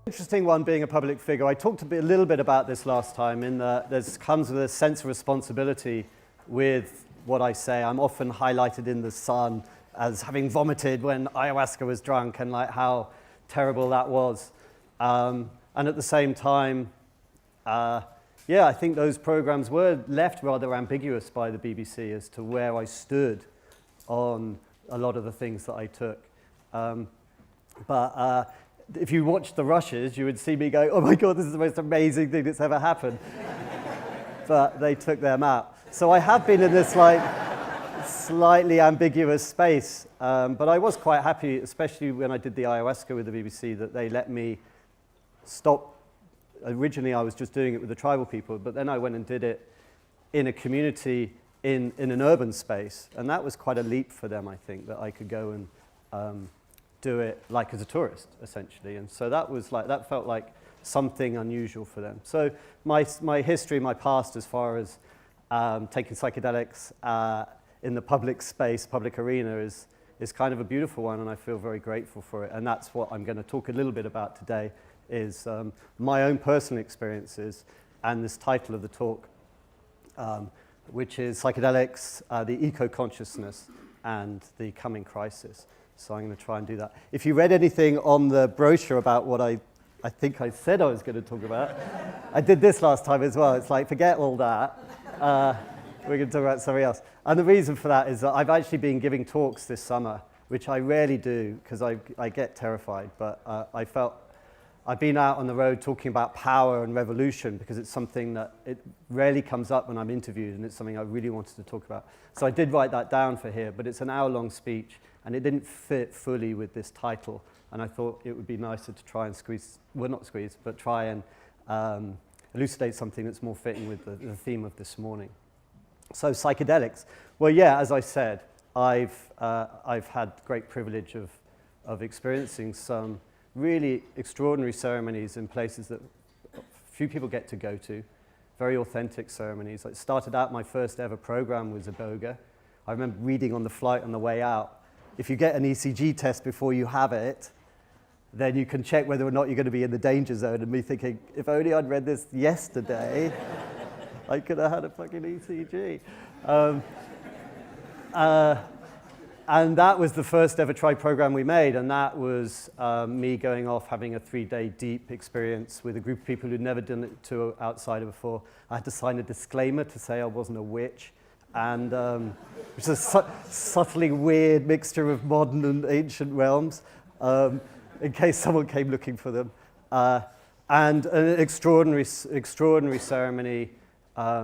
Interesting one being a public figure. I talked a little bit about this last time in that there comes with a sense of responsibility with what I say. I'm often highlighted in the Sun as having vomited when ayahuasca was drunk and like how terrible that was. And at the same time, yeah, I think those programs were left rather ambiguous by the BBC as to where I stood on a lot of the things that I took. But if you watched the rushes, you would see me go, oh my God, this is the most amazing thing that's ever happened. But they took them out. So I have been in this like slightly ambiguous space. But I was quite happy, especially when I did the ayahuasca with the BBC, that they let me stop. Originally, I was just doing it with the tribal people, but then I went and did it in a community in an urban space. And that was quite a leap for them, I think, that I could go and do it like as a tourist, essentially. And so that was like, that felt like something unusual for them. So my history, my past as far as taking psychedelics in the public space, public arena is kind of a beautiful one, and I feel very grateful for it. And that's what I'm going to talk a little bit about today, is my own personal experiences and this title of the talk, which is Psychedelics, the Eco-Consciousness and the Coming Crisis. So I'm going to try and do that. If you read anything on the brochure about what I think I said I was going to talk about, I did this last time as well. It's like, forget all that. We're going to talk about something else. And the reason for that is that I've actually been giving talks this summer, which I rarely do because I get terrified. But I felt I've been out on the road talking about power and revolution because it's something that it rarely comes up when I'm interviewed, and it's something I really wanted to talk about. So I did write that down for here, but it's an hour-long speech, and it didn't fit fully with this title. And I thought it would be nicer to try and try and elucidate something that's more fitting with the theme of this morning. So psychedelics. Well, yeah, as I said, I've had great privilege of experiencing some really extraordinary ceremonies in places that few people get to go to, very authentic ceremonies. I started out, my first ever program was Iboga. I remember reading on the flight on the way out, if you get an ECG test before you have it, then you can check whether or not you're going to be in the danger zone. And me thinking, if only I'd read this yesterday, I could have had a fucking ECG. And that was the first ever tribe program we made, and that was me going off having a 3-day deep experience with a group of people who'd never done it to outsider before. I had to sign a disclaimer to say I wasn't a witch, and which is a subtly weird mixture of modern and ancient realms, in case someone came looking for them. And an extraordinary ceremony,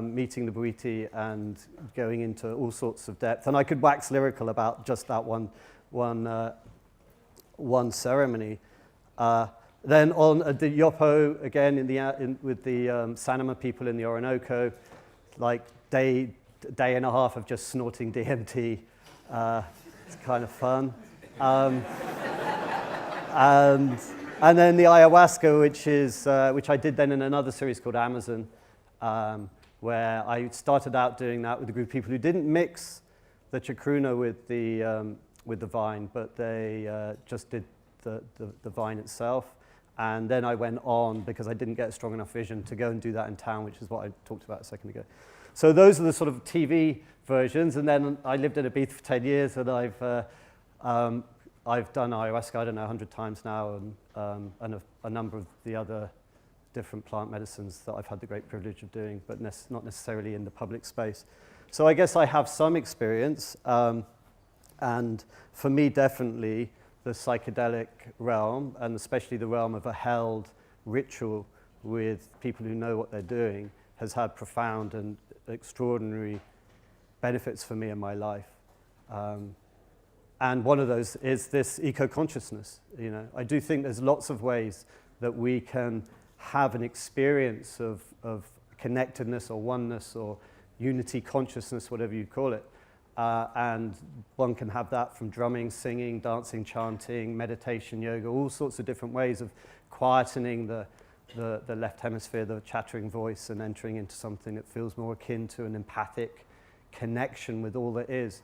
meeting the Bwiti and going into all sorts of depth. And I could wax lyrical about just that one ceremony. Then on the Yopo, again with the Sanama people in the Orinoco, like day and a half of just snorting DMT. It's kind of fun. And then the ayahuasca, which I did then in another series called Amazon, where I started out doing that with a group of people who didn't mix the chacruna with the vine, but they just did the vine itself. And then I went on, because I didn't get a strong enough vision, to go and do that in town, which is what I talked about a second ago. So those are the sort of TV versions. And then I lived in Ibiza for 10 years, and I've done ayahuasca, I don't know, 100 times now, and a number of the other different plant medicines that I've had the great privilege of doing, but not necessarily in the public space. So I guess I have some experience, and for me, definitely, the psychedelic realm, and especially the realm of a held ritual with people who know what they're doing, has had profound and extraordinary benefits for me in my life. And one of those is this eco-consciousness. You know, I do think there's lots of ways that we can have an experience of connectedness or oneness or unity consciousness, whatever you call it. And one can have that from drumming, singing, dancing, chanting, meditation, yoga, all sorts of different ways of quietening the left hemisphere, the chattering voice, and entering into something that feels more akin to an empathic connection with all that is.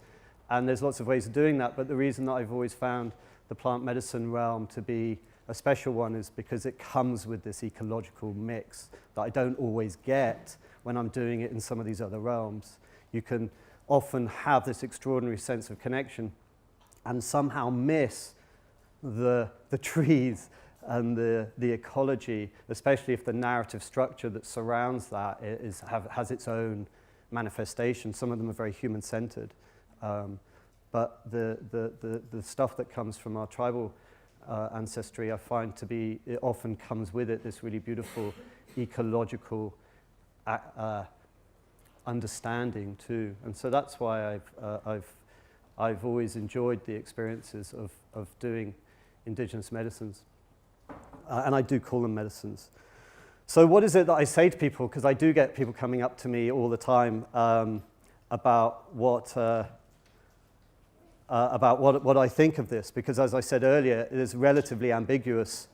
And there's lots of ways of doing that, but the reason that I've always found the plant medicine realm to be a special one is because it comes with this ecological mix that I don't always get when I'm doing it in some of these other realms. You can often have this extraordinary sense of connection and somehow miss the trees and the ecology, especially if the narrative structure that surrounds that has its own manifestation. Some of them are very human-centered. But the stuff that comes from our tribal ancestry, I find to be, it often comes with it this really beautiful ecological understanding too. And so that's why I've always enjoyed the experiences of doing indigenous medicines. And I do call them medicines. So what is it that I say to people? Because I do get people coming up to me all the time about what I think of this. Because as I said earlier, it is relatively ambiguous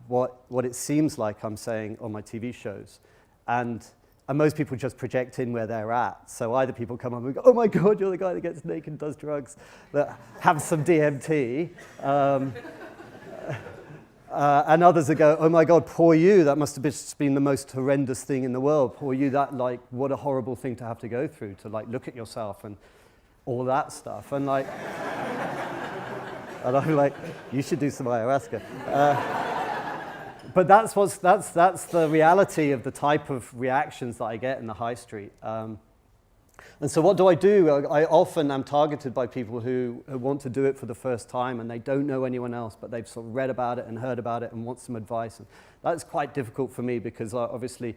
what it seems like I'm saying on my TV shows. And most people just project in where they're at. So either people come up and go, oh my God, you're the guy that gets naked and does drugs, that have some DMT. And others that go, oh my God, poor you, that must have just been the most horrendous thing in the world. Poor you, that, like, what a horrible thing to have to go through, to like look at yourself and all that stuff. And like, and I'm like, you should do some ayahuasca. But that's the reality of the type of reactions that I get in the high street. And so what do? I often am targeted by people who want to do it for the first time and they don't know anyone else, but they've sort of read about it and heard about it and want some advice. And that's quite difficult for me because obviously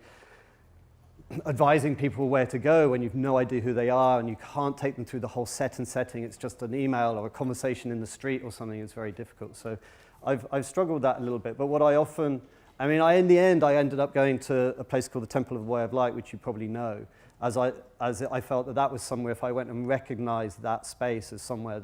advising people where to go when you've no idea who they are and you can't take them through the whole setting, it's just an email or a conversation in the street or something, is very difficult. So I've struggled with that a little bit. But what I often, in the end, I ended up going to a place called the Temple of the Way of Light, which you probably know, as I felt that was somewhere, if I went and recognized that space as somewhere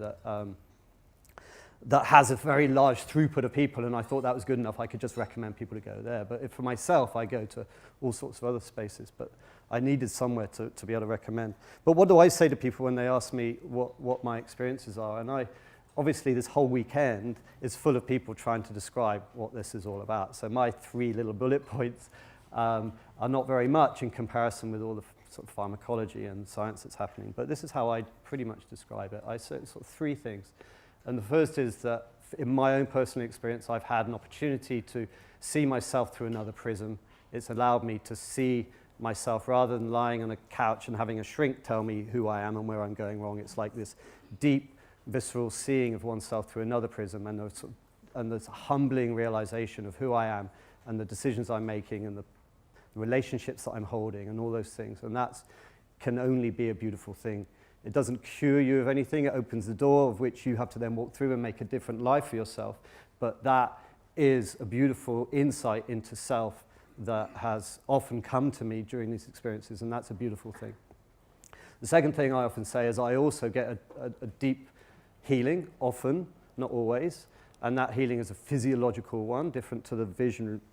that has a very large throughput of people, and I thought that was good enough, I could just recommend people to go there. But for myself, I go to all sorts of other spaces, but I needed somewhere to be able to recommend. But what do I say to people when they ask me what my experiences are? And obviously this whole weekend is full of people trying to describe what this is all about. So my 3 little bullet points are not very much in comparison with all the sort of pharmacology and science that's happening. But this is how I pretty much describe it. I say sort of 3 things. And the first is that in my own personal experience, I've had an opportunity to see myself through another prism. It's allowed me to see myself rather than lying on a couch and having a shrink tell me who I am and where I'm going wrong. It's like this deep, visceral seeing of oneself through another prism and this humbling realization of who I am and the decisions I'm making and the relationships that I'm holding and all those things. And that can only be a beautiful thing. It doesn't cure you of anything. It opens the door of which you have to then walk through and make a different life for yourself. But that is a beautiful insight into self that has often come to me during these experiences, and that's a beautiful thing. The second thing I often say is I also get a deep healing, often, not always, and that healing is a physiological one, different to the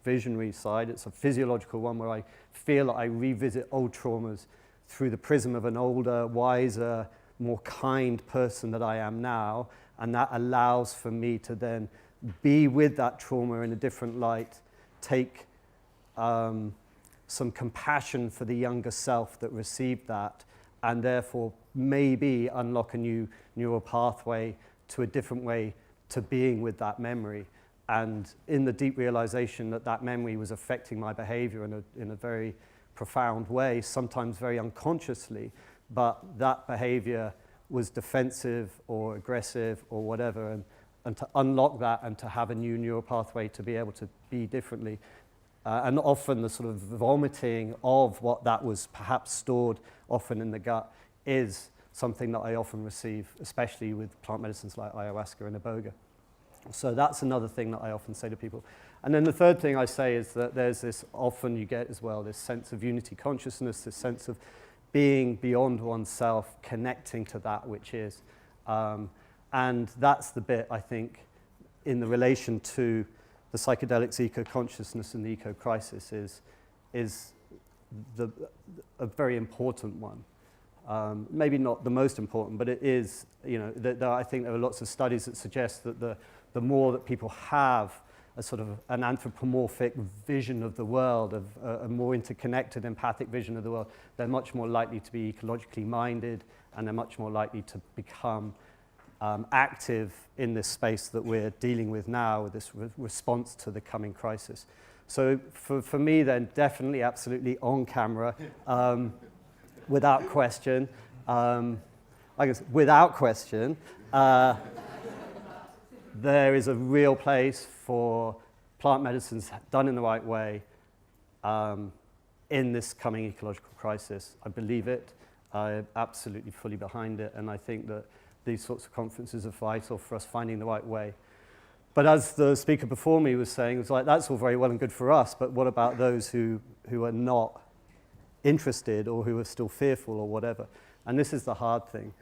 visionary side. It's a physiological one where I feel that I revisit old traumas through the prism of an older, wiser, more kind person that I am now, and that allows for me to then be with that trauma in a different light, take some compassion for the younger self that received that, and therefore maybe unlock a new neural pathway to a different way to being with that memory. And in the deep realization that that memory was affecting my behavior in a very profound way, sometimes very unconsciously, but that behavior was defensive or aggressive or whatever, and to unlock that and to have a new neural pathway to be able to be differently. And often the sort of vomiting of what that was perhaps stored often in the gut is something that I often receive, especially with plant medicines like ayahuasca and iboga. So that's another thing that I often say to people. And then the third thing I say is that there's this, often you get as well, this sense of unity consciousness, this sense of being beyond oneself, connecting to that which is. And that's the bit, I think, in the relation to the psychedelics, eco-consciousness and the eco-crisis is a very important one. Maybe not the most important, but it is, I think there are lots of studies that suggest that the the more that people have a sort of an anthropomorphic vision of the world, of a more interconnected, empathic vision of the world, they're much more likely to be ecologically minded, and they're much more likely to become active in this space that we're dealing with now, with this response to the coming crisis. So for me then, definitely, absolutely on camera, without question. I guess without question, there is a real place for plant medicines done in the right way in this coming ecological crisis. I believe it. I'm absolutely fully behind it, and I think that these sorts of conferences are vital for us finding the right way. But as the speaker before me was saying, it was like, that's all very well and good for us, but what about those who are not interested or who are still fearful or whatever? And this is the hard thing.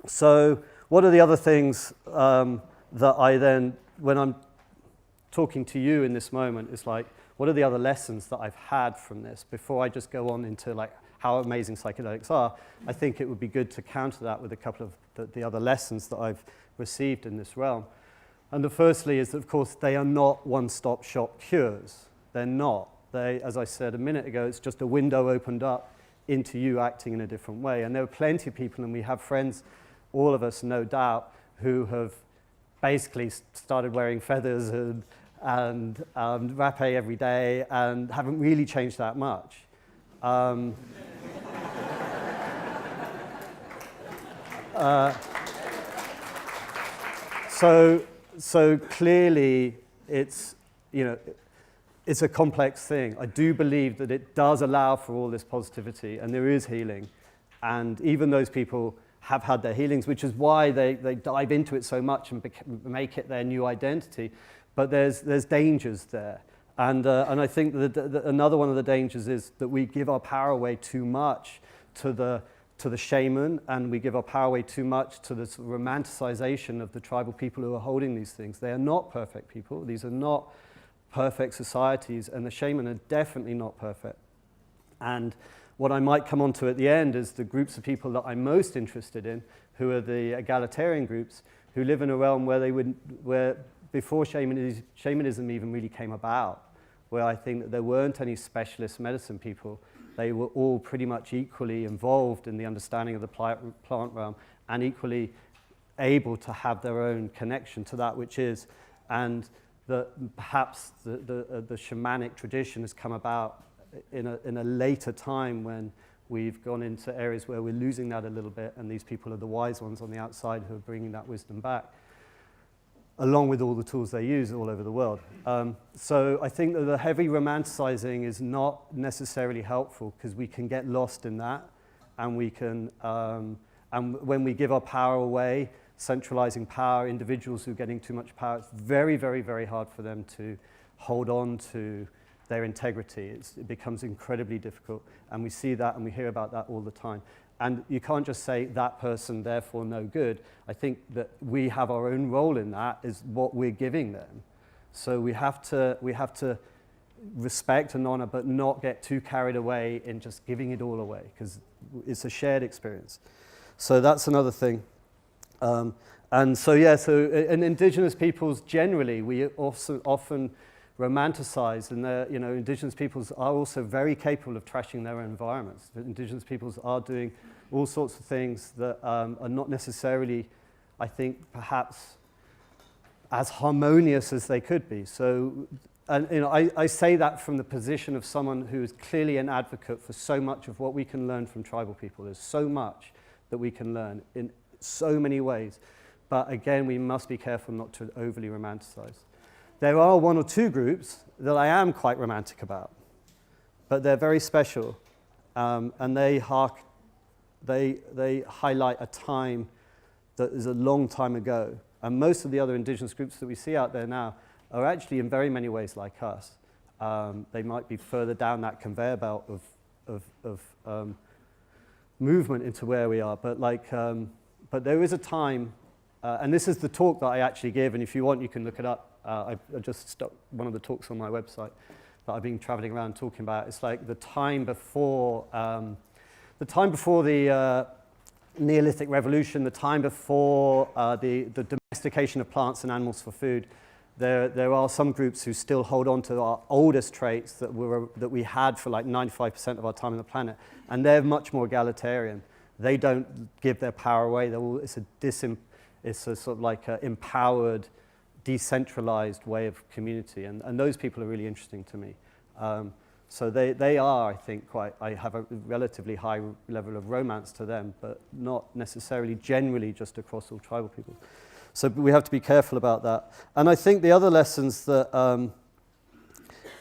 So what are the other things that I then, when I'm talking to you in this moment, is like, what are the other lessons that I've had from this? Before I just go on into like how amazing psychedelics are, I think it would be good to counter that with a couple of the other lessons that I've received in this realm. And the firstly is that, of course, they are not one-stop shop cures. They're not. They, as I said a minute ago, it's just a window opened up into you acting in a different way. And there are plenty of people, and we have friends, all of us, no doubt, who have basically started wearing feathers and rapé every day and haven't really changed that much. So clearly it's, it's a complex thing. I do believe that it does allow for all this positivity, and there is healing. And even those people have had their healings, which is why they dive into it so much and make it their new identity. But there's dangers there. And I think that another one of the dangers is that we give our power away too much to the shaman, and we give our power away too much to the sort of romanticization of the tribal people who are holding these things. They are not perfect people. These are not perfect societies, and the shaman are definitely not perfect. And what I might come on to at the end is the groups of people that I'm most interested in, who are the egalitarian groups, who live in a realm where before shamanism even really came about, where I think that there weren't any specialist medicine people. They were all pretty much equally involved in the understanding of the plant realm and equally able to have their own connection to that which is. And that perhaps the shamanic tradition has come about in a later time when we've gone into areas where we're losing that a little bit, and these people are the wise ones on the outside who are bringing that wisdom back, along with all the tools they use all over the world. So I think that the heavy romanticizing is not necessarily helpful, because we can get lost in that, and we can, and when we give our power away, centralizing power, individuals who are getting too much power, it's very, very, very hard for them to hold on to their integrity. It becomes incredibly difficult, and we see that and we hear about that all the time. And you can't just say that person, therefore no good. I think that we have our own role in that, is what we're giving them. So we have to respect and honor, but not get too carried away in just giving it all away, because it's a shared experience. So that's another thing. And so, yeah, so in indigenous peoples generally, we also often romanticize, and indigenous peoples are also very capable of trashing their own environments. Indigenous peoples are doing all sorts of things that are not necessarily, I think, perhaps as harmonious as they could be. So, and I say that from the position of someone who is clearly an advocate for so much of what we can learn from tribal people. There's so much that we can learn in so many ways. But again, we must be careful not to overly romanticize. There are one or two groups that I am quite romantic about, but they're very special, and they highlight a time that is a long time ago. And most of the other indigenous groups that we see out there now are actually in very many ways like us. They might be further down that conveyor belt of movement into where we are, but there is a time, and this is the talk that I actually give, and if you want, you can look it up. I just stuck one of the talks on my website that I've been traveling around talking about. It's like the time before the Neolithic revolution, the time before the domestication of plants and animals for food, there are some groups who still hold on to our oldest traits that we had for like 95% of our time on the planet, and they're much more egalitarian. They don't give their power away. It's a sort of like an empowered, decentralized way of community, and those people are really interesting to me. So they are, I think, I have a relatively high level of romance to them, but not necessarily generally just across all tribal people. So we have to be careful about that. And I think the other lessons that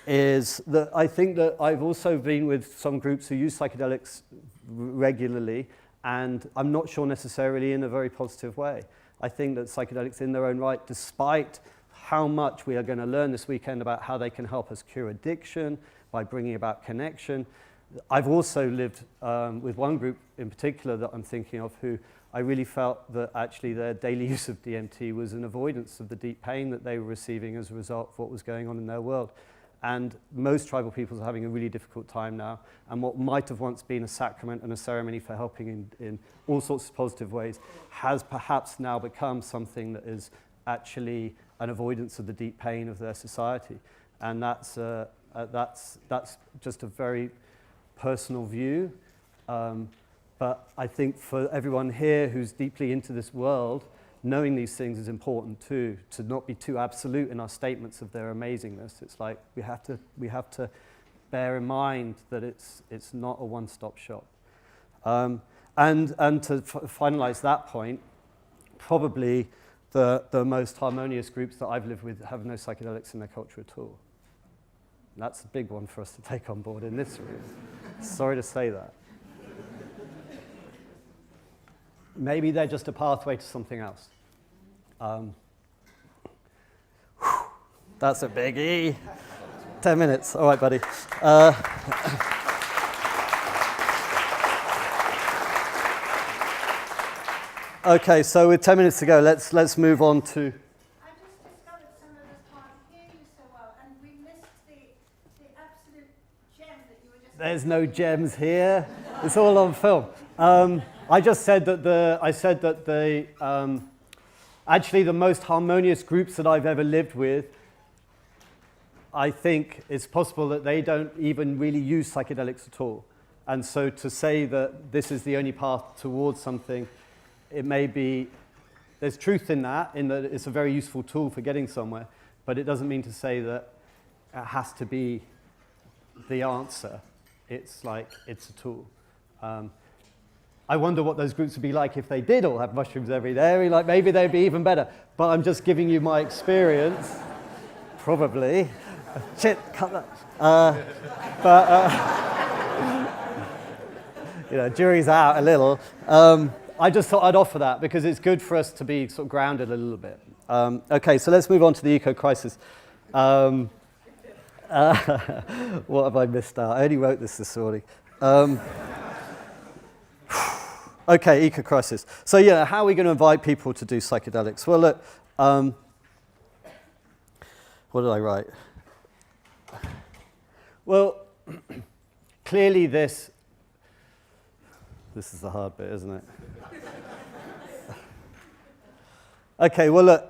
is that I think that I've also been with some groups who use psychedelics regularly, and I'm not sure necessarily in a very positive way. I think that psychedelics in their own right, despite how much we are going to learn this weekend about how they can help us cure addiction by bringing about connection. I've also lived with one group in particular that I'm thinking of who I really felt that actually their daily use of DMT was an avoidance of the deep pain that they were receiving as a result of what was going on in their world. And most tribal peoples are having a really difficult time now. And what might have once been a sacrament and a ceremony for helping in all sorts of positive ways has perhaps now become something that is actually an avoidance of the deep pain of their society. And that's just a very personal view. But I think for everyone here who's deeply into this world, knowing these things is important too, to not be too absolute in our statements of their amazingness. It's like we have to bear in mind that it's not a one-stop shop. And to finalize that point, probably the most harmonious groups that I've lived with have no psychedelics in their culture at all. And that's a big one for us to take on board in this room. Sorry to say that. Maybe they're just a pathway to something else. That's a biggie. 10 minutes. All right, buddy. Okay, so with 10 minutes to go, let's move on to... I just discovered some of us can't hear you so well, and we missed the absolute gem that you were just... There's no gems here. It's all on film. I just said that actually the most harmonious groups that I've ever lived with, I think it's possible that they don't even really use psychedelics at all. And so to say that this is the only path towards something, it may be, there's truth in that it's a very useful tool for getting somewhere, but it doesn't mean to say that it has to be the answer. It's like, it's a tool. I wonder what those groups would be like if they did all have mushrooms every day. Like maybe they'd be even better. But I'm just giving you my experience. Probably. Shit, cut that. Jury's out a little. I just thought I'd offer that because it's good for us to be sort of grounded a little bit. Okay, so let's move on to the eco-crisis. What have I missed out? I only wrote this morning. Okay, eco-crisis. So yeah, how are we going to invite people to do psychedelics? Well, look, what did I write? Well, clearly this is the hard bit, isn't it? Okay, well, look,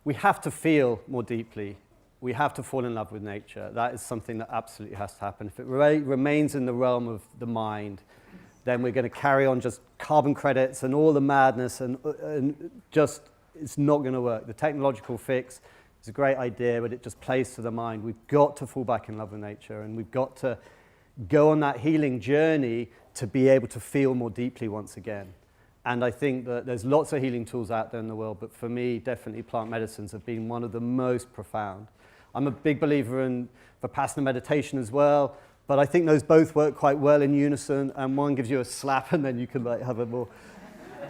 we have to feel more deeply. We have to fall in love with nature. That is something that absolutely has to happen. If it remains in the realm of the mind, then we're going to carry on just carbon credits and all the madness and just, it's not going to work. The technological fix is a great idea, but it just plays to the mind. We've got to fall back in love with nature, and we've got to go on that healing journey to be able to feel more deeply once again. And I think that there's lots of healing tools out there in the world, but for me, definitely plant medicines have been one of the most profound. I'm a big believer in Vipassana meditation as well, but I think those both work quite well in unison, and one gives you a slap and then you can like have a more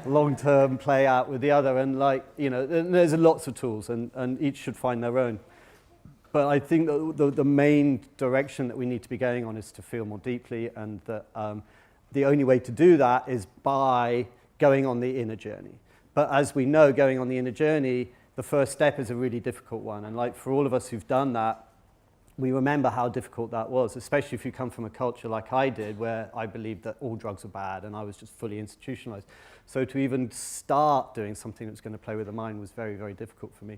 long-term play out with the other, and there's lots of tools and each should find their own. But I think that the main direction that we need to be going on is to feel more deeply, and that the only way to do that is by going on the inner journey. But as we know, going on the inner journey, the first step is a really difficult one, and like for all of us who've done that, we remember how difficult that was, especially if you come from a culture like I did, where I believed that all drugs were bad and I was just fully institutionalized. So to even start doing something that was going to play with the mind was very, very difficult for me.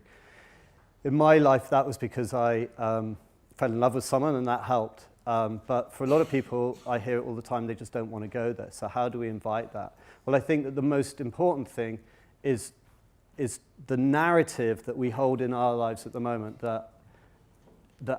In my life, that was because I fell in love with someone, and that helped. But for a lot of people, I hear it all the time, they just don't want to go there. So how do we invite that? Well, I think that the most important thing is the narrative that we hold in our lives at the moment, that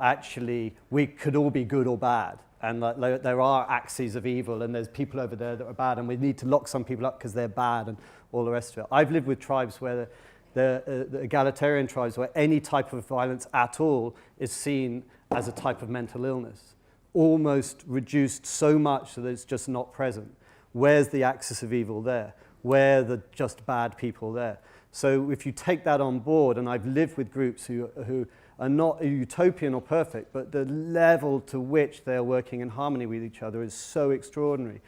actually we could all be good or bad, and that there are axes of evil, and there's people over there that are bad, and we need to lock some people up because they're bad, and all the rest of it. I've lived with tribes where the egalitarian tribes, where any type of violence at all is seen as a type of mental illness, almost reduced so much that it's just not present. Where's the axis of evil there? Where are the just bad people there? So if you take that on board, and I've lived with groups who are not utopian or perfect, but the level to which they're working in harmony with each other is so extraordinary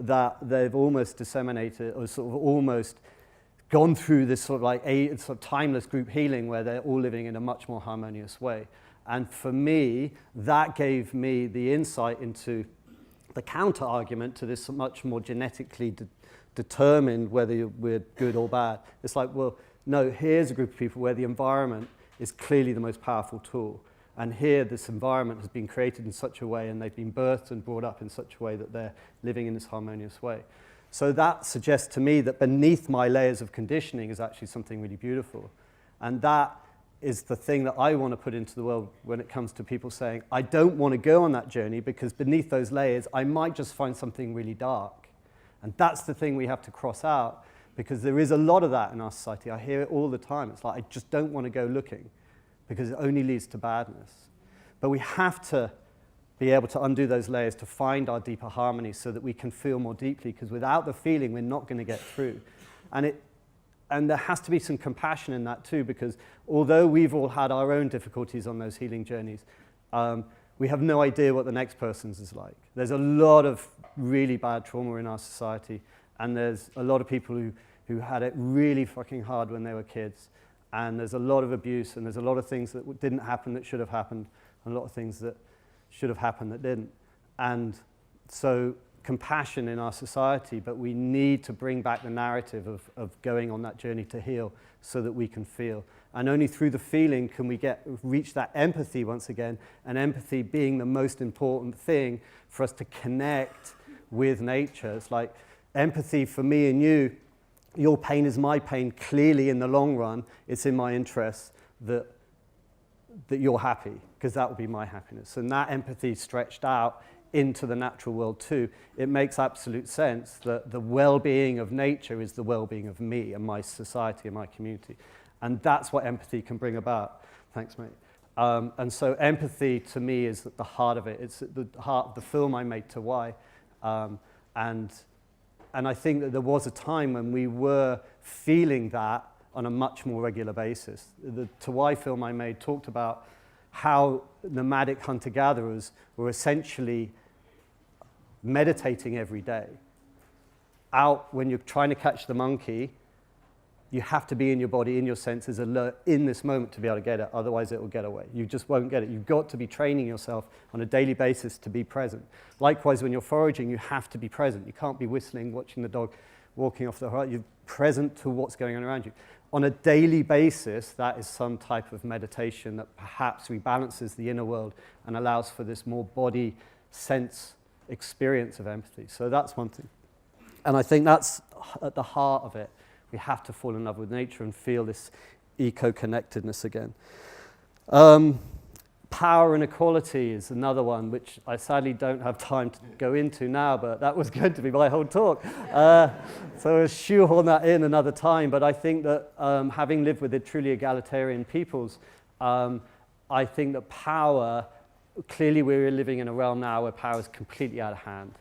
that they've almost disseminated, or sort of almost gone through this sort of like sort of timeless group healing where they're all living in a much more harmonious way. And for me, that gave me the insight into the counter argument to this much more genetically determined whether we're good or bad. It's like, well, no, here's a group of people where the environment is clearly the most powerful tool. And here, this environment has been created in such a way, and they've been birthed and brought up in such a way that they're living in this harmonious way. So that suggests to me that beneath my layers of conditioning is actually something really beautiful. And that is the thing that I want to put into the world when it comes to people saying, I don't want to go on that journey because beneath those layers, I might just find something really dark. And that's the thing we have to cross out, because there is a lot of that in our society. I hear it all the time. It's like, I just don't want to go looking because it only leads to badness. But we have to be able to undo those layers to find our deeper harmony so that we can feel more deeply, because without the feeling, we're not going to get through. And there has to be some compassion in that too, because although we've all had our own difficulties on those healing journeys, we have no idea what the next person's is like. There's a lot of really bad trauma in our society, and there's a lot of people who had it really fucking hard when they were kids, and there's a lot of abuse, and there's a lot of things that didn't happen that should have happened, and a lot of things that should have happened that didn't. And so compassion in our society, but we need to bring back the narrative of going on that journey to heal so that we can feel. And only through the feeling can we reach that empathy once again, and empathy being the most important thing for us to connect with nature. It's like empathy for me and you, your pain is my pain. Clearly in the long run, it's in my interest that you're happy, because that will be my happiness. And that empathy stretched out into the natural world too. It makes absolute sense that the well-being of nature is the well-being of me and my society and my community. And that's what empathy can bring about. Thanks, mate. And so empathy to me is at the heart of it. It's at the heart of the film I made, To Why. And I think that there was a time when we were feeling that on a much more regular basis. The To Why film I made talked about how nomadic hunter-gatherers were essentially meditating every day. Out when you're trying to catch the monkey, you have to be in your body, in your senses, alert in this moment to be able to get it, otherwise it will get away. You just won't get it. You've got to be training yourself on a daily basis to be present. Likewise, when you're foraging, you have to be present. You can't be whistling, watching the dog walking off the horizon. You're present to what's going on around you. On a daily basis, that is some type of meditation that perhaps rebalances the inner world and allows for this more body sense experience of empathy. So that's one thing. And I think that's at the heart of it. We have to fall in love with nature and feel this eco-connectedness again. Power and equality is another one, which I sadly don't have time to go into now, but that was going to be my whole talk. So I'll shoehorn that in another time. But I think that having lived with the truly egalitarian peoples, I think that power, clearly we're living in a realm now where power is completely out of hand.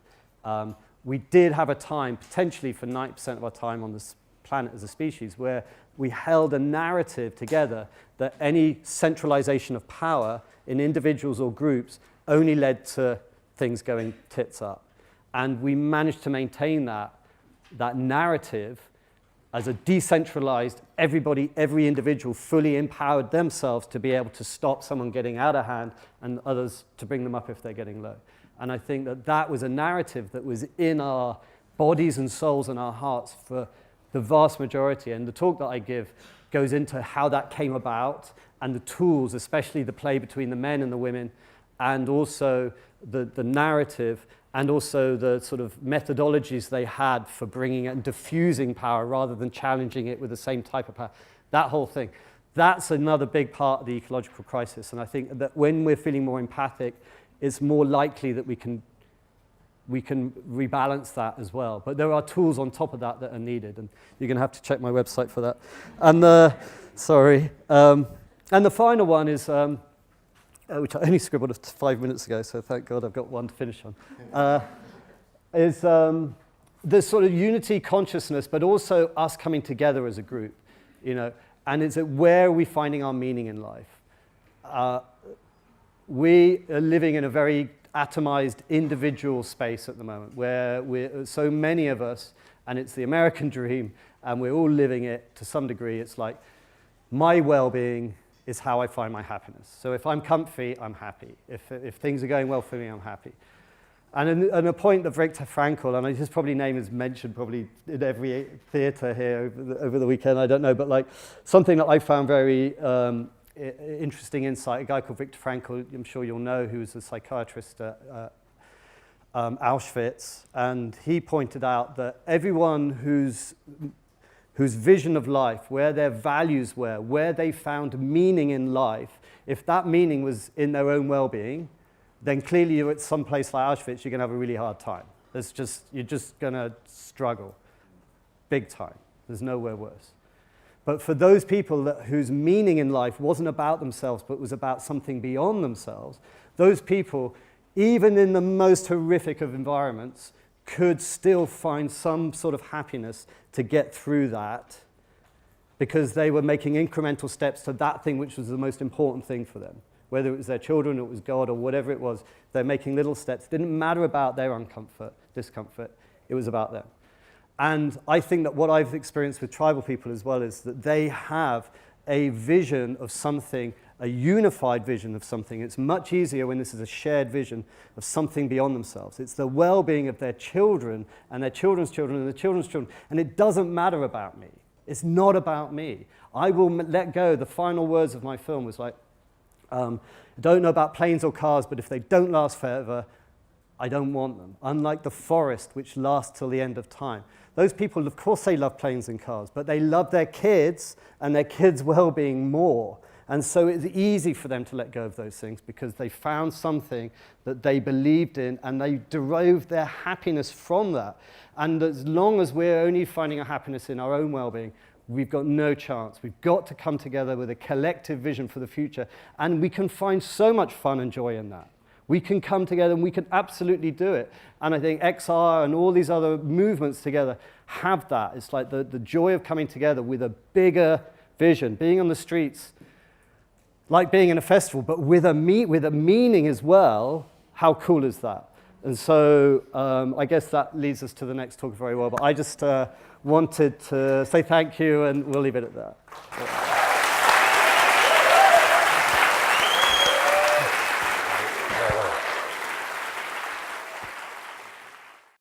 We did have a time, potentially for 90% of our time on this planet as a species, where we held a narrative together that any centralization of power in individuals or groups only led to things going tits up. And we managed to maintain that narrative as a decentralized, every individual fully empowered themselves to be able to stop someone getting out of hand and others to bring them up if they're getting low. And I think that that was a narrative that was in our bodies and souls and our hearts for the vast majority. And the talk that I give goes into how that came about and the tools, especially the play between the men and the women, and also the narrative, and also the sort of methodologies they had for bringing it and diffusing power rather than challenging it with the same type of power. That whole thing. That's another big part of the ecological crisis. And I think that when we're feeling more empathic, it's more likely that we can rebalance that as well. But there are tools on top of that that are needed. And you're going to have to check my website for that. And and the final one is, which I only scribbled 5 minutes ago, so thank God I've got one to finish on, is this sort of unity consciousness, but also us coming together as a group, you know, and it's where are we finding our meaning in life? We are living in a very atomized individual space at the moment, where we're so many of us, and it's the American dream, and we're all living it to some degree. It's like, my well-being is how I find my happiness. So if I'm comfy, I'm happy. If things are going well for me, I'm happy. And a point that Viktor Frankl, and his probably name is mentioned probably in every theatre here over the weekend, I don't know, but like something that I found very interesting insight, a guy called Viktor Frankl, I'm sure you'll know, who was a psychiatrist at Auschwitz, and he pointed out that everyone whose vision of life, where their values were, where they found meaning in life, if that meaning was in their own well-being, then clearly you're at some place like Auschwitz, you're going to have a really hard time. You're just going to struggle, big time. There's nowhere worse. But for those people whose meaning in life wasn't about themselves, but was about something beyond themselves, those people, even in the most horrific of environments, could still find some sort of happiness to get through that, because they were making incremental steps to that thing which was the most important thing for them. Whether it was their children, or it was God, or whatever it was, they're making little steps. It didn't matter about their discomfort, it was about them. And I think that what I've experienced with tribal people as well is that they have a vision of something, a unified vision of something. It's much easier when this is a shared vision of something beyond themselves. It's the well-being of their children and their children's children and their children's children. And it doesn't matter about me. It's not about me. I will let go. The final words of my film was like, I don't know about planes or cars, but if they don't last forever, I don't want them. Unlike the forest, which lasts till the end of time. Those people, of course, they love planes and cars, but they love their kids and their kids' well-being more. And so it's easy for them to let go of those things because they found something that they believed in and they derived their happiness from that. And as long as we're only finding our happiness in our own well-being, we've got no chance. We've got to come together with a collective vision for the future. And we can find so much fun and joy in that. We can come together and we can absolutely do it. And I think XR and all these other movements together have that. It's like the joy of coming together with a bigger vision, being on the streets, like being in a festival, but with a meaning as well. How cool is that? And so I guess that leads us to the next talk very well. But I just wanted to say thank you, and we'll leave it at that.